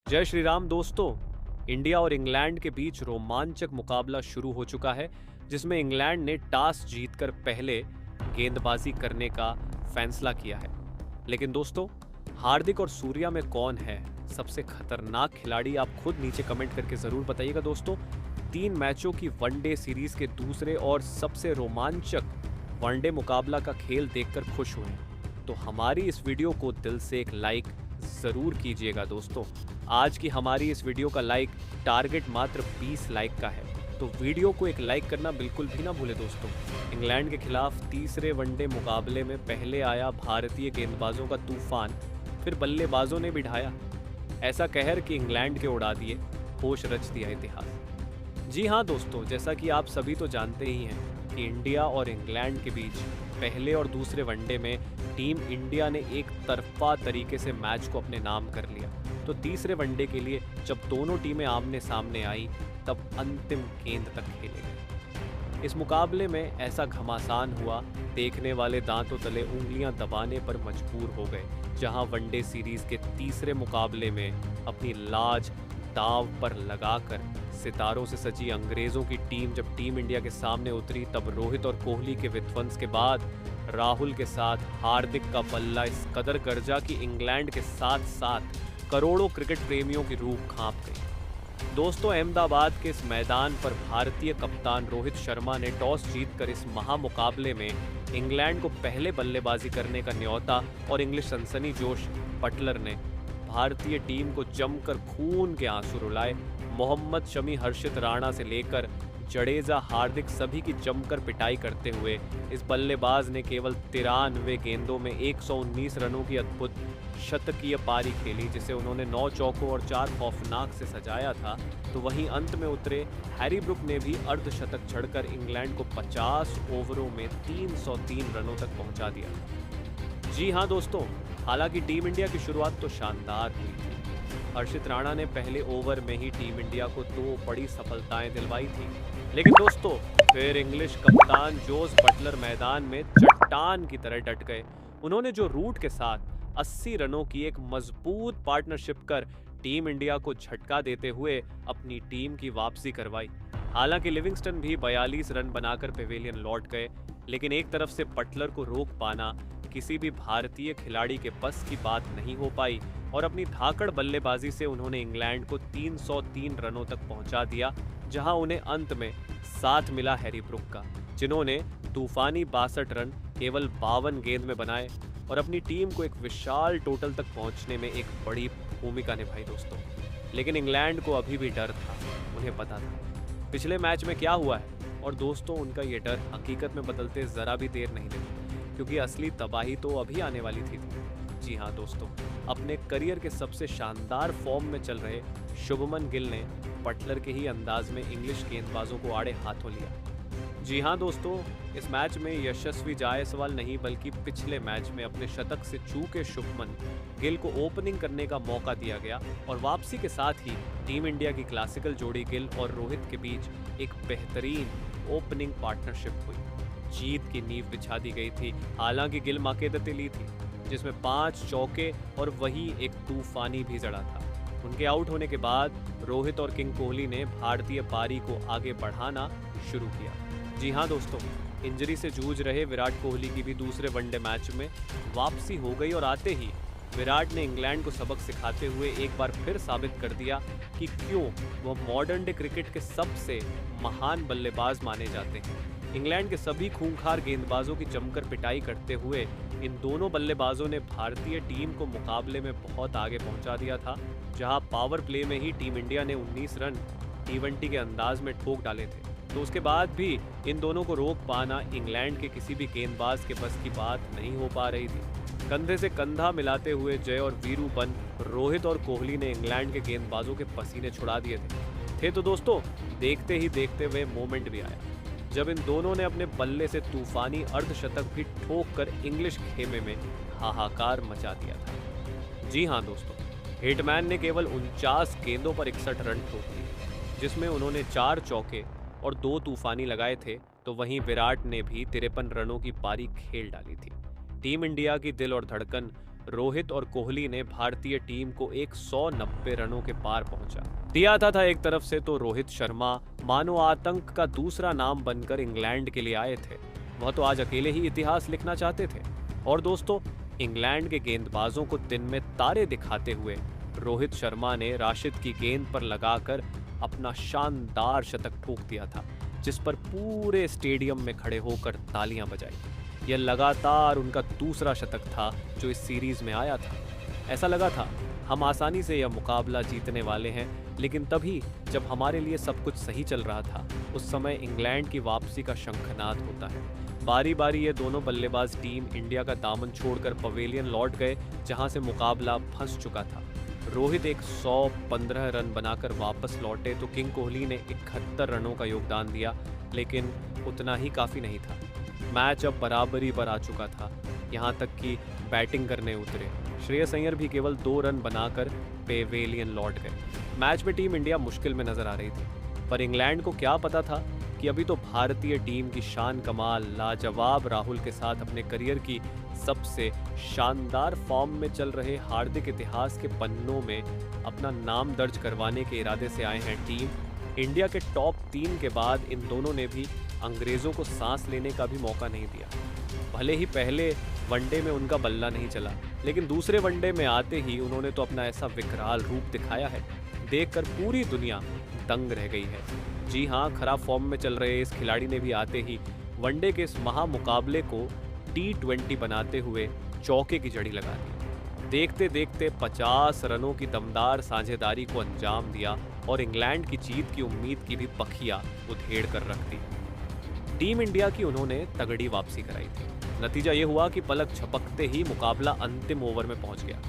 जय श्री राम दोस्तों। इंडिया और इंग्लैंड के बीच रोमांचक मुकाबला शुरू हो चुका है, जिसमें इंग्लैंड ने टॉस जीतकर पहले गेंदबाजी करने का फैसला किया है। लेकिन दोस्तों, हार्दिक और सूर्या में कौन है सबसे खतरनाक खिलाड़ी? आप खुद नीचे कमेंट करके जरूर बताइएगा दोस्तों। 3 मैचों की वनडे सीरीज के दूसरे और सबसे रोमांचक वनडे मुकाबला का खेल देखकर खुश हुए, तो हमारी इस वीडियो को दिल से एक लाइक जरूर कीजिएगा दोस्तों। आज की हमारी इस वीडियो का लाइक टारगेट मात्र 20 लाइक का है, तो वीडियो को एक लाइक करना बिल्कुल भी ना भूले दोस्तों। इंग्लैंड के खिलाफ तीसरे वनडे मुकाबले में पहले आया भारतीय गेंदबाजों का तूफान, फिर बल्लेबाजों ने भी ढाया ऐसा कहर कि इंग्लैंड के उड़ा दिए, होश रच दिया इतिहास। जी हाँ दोस्तों, जैसा कि आप सभी तो जानते ही हैं कि इंडिया और इंग्लैंड के बीच पहले और दूसरे वनडे में टीम इंडिया ने एक तरफा तरीके से मैच को अपने नाम कर लिया। तो तीसरे वनडे के लिए जब दोनों टीमें आमने सामने आई, तब अंतिम गेंद तक खेले गए। इस मुकाबले में ऐसा घमासान हुआ, देखने वाले दांतों तले उंगलियां दबाने पर मजबूर हो गए। जहां वनडे सीरीज के तीसरे मुकाबले में अपनी लाज दांव पर लगाकर सितारों से सजी अंग्रेजों की टीम जब टीम इंडिया के सामने उतरी, तब रोहित और कोहली के विध्वंस के बाद राहुल के साथ हार्दिक का बल्ला इस कदर गरजा कि इंग्लैंड के साथ साथ करोड़ों क्रिकेट प्रेमियों की रूह कांप गई। दोस्तों, अहमदाबाद के इस मैदान पर भारतीय कप्तान रोहित शर्मा ने टॉस जीतकर इस महामुकाबले में इंग्लैंड को पहले बल्लेबाजी करने का न्योता और इंग्लिश सनसनीजोश बटलर ने भारतीय टीम को जमकर खून के आंसू रुलाए। मोहम्मद शमी, हर्षित राणा से लेकर जडेजा, हार्दिक सभी की जमकर पिटाई करते हुए इस बल्लेबाज ने केवल 93 गेंदों में 119 रनों की अद्भुत शतकीय पारी खेली, जिसे उन्होंने 9 चौकों और 4 खौफनाक से सजाया था। तो वहीं अंत में उतरे हैरी ब्रुक ने भी अर्धशतक छड़कर इंग्लैंड को 50 ओवरों में 303 रनों तक पहुंचा दिया। जी हाँ दोस्तों, हालांकि टीम इंडिया की शुरुआत तो शानदार हुई थी। हर्षित राणा ने पहले ओवर में ही टीम इंडिया को 2 बड़ी सफलताएं दिलवाई थी, लेकिन दोस्तों फिर इंग्लिश कप्तान जोस बटलर मैदान में चट्टान की तरह डट गए। उन्होंने जो रूट के साथ 80 रनों की एक मजबूत पार्टनरशिप कर टीम इंडिया को झटका देते हुए अपनी टीम की वापसी करवाई। हालांकि लिविंगस्टन भी 42 रन बनाकर पेवेलियन लौट गए, लेकिन एक तरफ से बटलर को रोक पाना किसी भी भारतीय खिलाड़ी के बस की बात नहीं हो पाई और अपनी धाकड़ बल्लेबाजी से उन्होंने इंग्लैंड को 303 रनों तक पहुंचा दिया, जहां उन्हें अंत में साथ मिला हैरी ब्रुक का, जिन्होंने तूफानी 62 रन केवल 52 गेंद में बनाए और अपनी टीम को एक विशाल टोटल तक पहुंचने में एक बड़ी भूमिका निभाई दोस्तों। लेकिन इंग्लैंड को अभी भी डर था, उन्हें पता था पिछले मैच में क्या हुआ है, और दोस्तों उनका ये डर हकीकत में बदलते जरा भी देर नहीं लगी, क्योंकि असली तबाही तो अभी आने वाली थी। जी हाँ दोस्तों, अपने करियर के सबसे शानदार फॉर्म में चल रहे शुभमन गिल ने बटलर के ही अंदाज में इंग्लिश गेंदबाजों को आड़े हाथों लिया। जी हाँ दोस्तों, इस मैच में यशस्वी जायसवाल नहीं बल्कि पिछले मैच में अपने शतक से चूके शुभमन गिल को ओपनिंग करने का मौका दिया गया और वापसी के साथ ही टीम इंडिया की क्लासिकल जोड़ी गिल और रोहित के बीच एक बेहतरीन ओपनिंग पार्टनरशिप हुई। जीत की नींव बिछा दी गई थी। हालांकि गिल माकेदते ली थी, जिसमें 5 चौके और वही एक तूफानी भी जड़ा था। उनके आउट होने के बाद रोहित और किंग कोहली ने भारतीय पारी को आगे बढ़ाना शुरू किया। जी हाँ दोस्तों, इंजरी से जूझ रहे विराट कोहली की भी दूसरे वनडे मैच में वापसी हो गई और आते ही विराट ने इंग्लैंड को सबक सिखाते हुए एक बार फिर साबित कर दिया कि क्यों वह मॉडर्न डे क्रिकेट के सबसे महान बल्लेबाज माने जाते हैं। इंग्लैंड के सभी खूंखार गेंदबाजों की जमकर पिटाई करते हुए इन दोनों बल्लेबाजों ने भारतीय टीम को मुकाबले में बहुत आगे पहुंचा दिया था, जहां पावर प्ले में ही टीम इंडिया ने 19 रन T20 के अंदाज में ठोक डाले थे। तो उसके बाद भी इन दोनों को रोक पाना इंग्लैंड के किसी भी गेंदबाज के बस की बात नहीं हो पा रही थी। कंधे से कंधा मिलाते हुए जय और वीरू बन रोहित और कोहली ने इंग्लैंड के गेंदबाजों के पसीने छुड़ा दिए थे। तो दोस्तों, देखते ही देखते हुए मोमेंट भी आया जब इन दोनों ने अपने बल्ले से तूफानी अर्धशतक भी ठोक कर इंग्लिश खेमे में हाहाकार मचा दिया था। जी हाँ दोस्तों, हिटमैन ने केवल 49 गेंदों पर 61 रन ठोक दिए, जिसमें उन्होंने 4 चौके और 2 तूफानी लगाए थे। तो वहीं विराट ने भी 53 रनों की पारी खेल डाली थी। टीम इंडिया की दिल और धड़कन रोहित और कोहली ने भारतीय टीम को 190 रनों के पार पहुंचा दिया था। एक तरफ से तो रोहित शर्मा मानो आतंक का दूसरा नाम बनकर इंग्लैंड के लिए आए थे। वह तो आज अकेले ही इतिहास लिखना चाहते थे। और दोस्तों, इंग्लैंड के गेंदबाजों को दिन में तारे दिखाते हुए रोहित शर्मा ने राशिद की गेंद पर लगाकर अपना शानदार शतक ठोक दिया था, जिस पर पूरे स्टेडियम में खड़े होकर तालियां बजाई। यह लगातार उनका दूसरा शतक था जो इस सीरीज में आया था। ऐसा लगा था हम आसानी से यह मुकाबला जीतने वाले हैं, लेकिन तभी जब हमारे लिए सब कुछ सही चल रहा था, उस समय इंग्लैंड की वापसी का शंखनाद होता है। बारी बारी ये दोनों बल्लेबाज टीम इंडिया का दामन छोड़कर पवेलियन लौट गए, जहां से मुकाबला फंस चुका था। रोहित 115 रन बनाकर वापस लौटे तो किंग कोहली ने 71 रनों का योगदान दिया, लेकिन उतना ही काफ़ी नहीं था। मैच अब बराबरी पर आ चुका था, यहाँ तक कि बैटिंग करने उतरे श्रेयस अय्यर भी केवल 2 रन बनाकर पवेलियन लौट गए। मैच में टीम इंडिया मुश्किल में नजर आ रही थी, पर इंग्लैंड को क्या पता था कि अभी तो भारतीय टीम की शान कमाल लाजवाब राहुल के साथ अपने करियर की सबसे शानदार फॉर्म में चल रहे हार्दिक इतिहास के पन्नों में अपना नाम दर्ज करवाने के इरादे से आए हैं। टीम इंडिया के टॉप 3 के बाद इन दोनों ने भी अंग्रेजों को सांस लेने का भी मौका नहीं दिया। भले ही पहले वनडे में उनका बल्ला नहीं चला, लेकिन दूसरे वनडे में आते ही उन्होंने तो अपना ऐसा विकराल रूप दिखाया है, देखकर पूरी दुनिया दंग रह गई है। जी हाँ, खराब फॉर्म में चल रहे इस खिलाड़ी ने भी आते ही वनडे के इस महामुकाबले को T20 बनाते हुए चौके की जड़ी लगा दी। देखते देखते 50 रनों की दमदार साझेदारी को अंजाम दिया और इंग्लैंड की जीत की उम्मीद की भी पखियां उधेड़ कर रख दी। टीम इंडिया की उन्होंने तगड़ी वापसी कराई थी। नतीजा ये हुआ कि पलक झपकते ही मुकाबला अंतिम ओवर में पहुंच गया।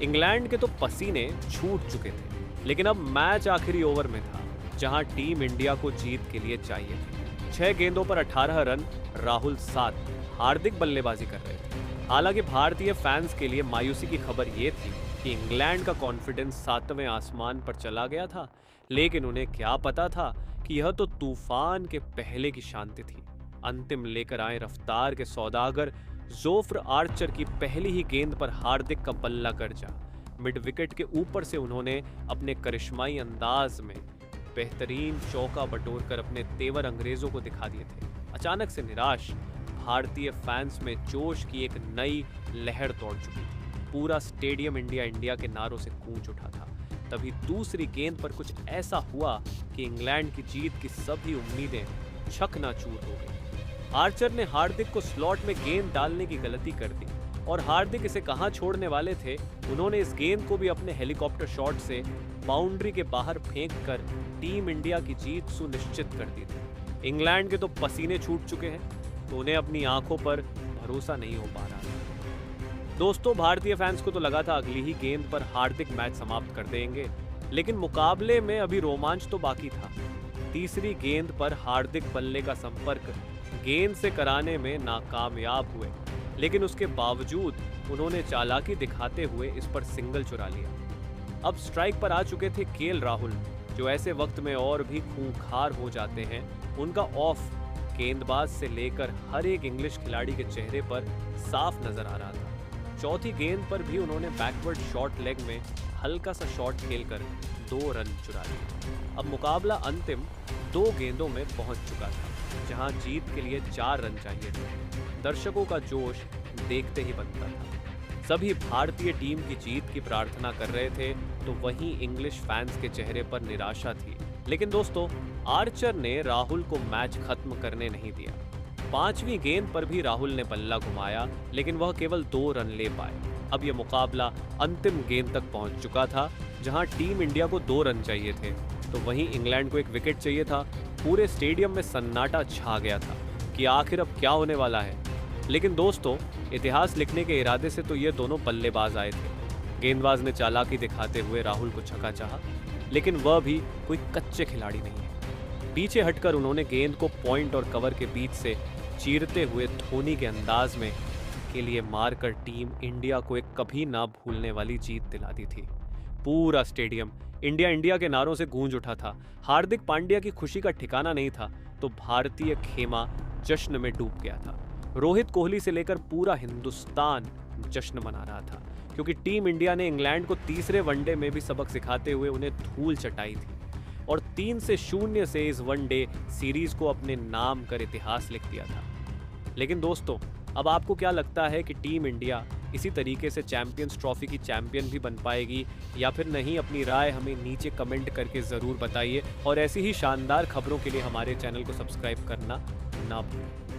इंग्लैंड के तो पसीने छूट चुके थे, लेकिन अब मैच आखिरी ओवर में था, जहां टीम इंडिया को जीत के लिए चाहिए थे। 6 गेंदों पर 18 रन, राहुल 7, हार्दिक बल्लेबाजी कर रहे थे। हालांकि भारतीय फैंस के लिए मायूसी की खबर ये थी कि इंग्लैंड का कॉन्फिडेंस 7वें आसमान पर चला गया था, लेकिन उन्हें क्या पता था कि यह तो तूफान के पहले की शांति थी। अंतिम लेकर आए रफ्तार के सौदागर जोफ्र आर्चर की पहली ही गेंद पर हार्दिक का बल्ला गरजा। मिड विकेट के ऊपर से उन्होंने अपने करिश्माई अंदाज में बेहतरीन चौका बटोरकर अपने तेवर अंग्रेजों को दिखा दिए थे। अचानक से निराश भारतीय फैंस में जोश की एक नई लहर दौड़ चुकी थी। पूरा स्टेडियम इंडिया इंडिया के नारों से गूंज उठा था। तभी दूसरी गेंद पर कुछ ऐसा हुआ कि इंग्लैंड की जीत की सभी उम्मीदें चकनाचूर हो गई। आर्चर ने हार्दिक को स्लॉट में गेंद डालने की गलती कर दी और हार्दिक इसे कहां छोड़ने वाले थे, उन्होंने इस गेंद को भी अपने हेलीकॉप्टर शॉट से बाउंड्री के बाहर फेंककर टीम इंडिया की जीत सुनिश्चित कर दी थी। इंग्लैंड के तो पसीने छूट चुके हैं, तो उन्हें अपनी आंखों पर भरोसा नहीं हो पा रहा था। दोस्तों, भारतीय फैंस को तो लगा था अगली ही गेंद पर हार्दिक मैच समाप्त कर देंगे, लेकिन मुकाबले में अभी रोमांच तो बाकी था। तीसरी गेंद पर हार्दिक बल्ले का संपर्क गेंद से कराने में नाकामयाब हुए, लेकिन उसके बावजूद उन्होंने चालाकी दिखाते हुए इस पर सिंगल चुरा लिया। अब स्ट्राइक पर आ चुके थे केएल राहुल, जो ऐसे वक्त में और भी खूंखार हो जाते हैं। उनका ऑफ गेंदबाज से लेकर हर एक इंग्लिश खिलाड़ी के चेहरे पर साफ नजर आ रहा था। चौथी गेंद पर भी उन्होंने बैकवर्ड शॉर्ट लेग में हल्का सा शॉट खेलकर 2 रन चुरा लिए। अब मुकाबला अंतिम 2 गेंदों में पहुंच चुका था, जहां जीत के लिए 4 रन चाहिए थे। दर्शकों का जोश देखते ही बनता था। सभी भारतीय टीम की जीत की प्रार्थना कर रहे थे, तो वहीं इंग्लिश फैंस के चेहरे पर निराशा थी। लेकिन दोस्तों, आर्चर ने राहुल को मैच खत्म करने नहीं दिया। 5वीं गेंद पर भी राहुल ने बल्ला घुमाया, लेकिन वह केवल 2 रन ले पाए। अब यह मुकाबला अंतिम गेंद तक पहुंच चुका था, जहां टीम इंडिया को 2 रन चाहिए थे, तो वहीं इंग्लैंड को 1 विकेट चाहिए था। पूरे स्टेडियम में सन्नाटा छा गया था कि आखिर अब क्या होने वाला है। लेकिन दोस्तों, इतिहास लिखने के इरादे से तो ये दोनों बल्लेबाज आए थे। गेंदबाज ने चालाकी दिखाते हुए राहुल को छक्का चाहा, लेकिन वह भी कोई कच्चे खिलाड़ी नहीं है। पीछे हटकर उन्होंने गेंद को पॉइंट और कवर के बीच से चीरते हुए धोनी के अंदाज में के लिए मारकर टीम इंडिया को एक कभी ना भूलने वाली जीत दिला दी थी। पूरा स्टेडियम इंडिया इंडिया के नारों से गूंज उठा था। हार्दिक पांड्या की खुशी का ठिकाना नहीं था, तो भारतीय खेमा जश्न में डूब गया था। रोहित कोहली से लेकर पूरा हिंदुस्तान जश्न मना रहा था, क्योंकि टीम इंडिया ने इंग्लैंड को तीसरे वनडे में भी सबक सिखाते हुए उन्हें धूल चटाई थी और 3-0 से इस वनडे सीरीज को अपने नाम कर इतिहास लिख दिया था। लेकिन दोस्तों, अब आपको क्या लगता है कि टीम इंडिया इसी तरीके से चैंपियंस ट्रॉफी की चैंपियन भी बन पाएगी या फिर नहीं? अपनी राय हमें नीचे कमेंट करके ज़रूर बताइए और ऐसी ही शानदार खबरों के लिए हमारे चैनल को सब्सक्राइब करना ना भूलें।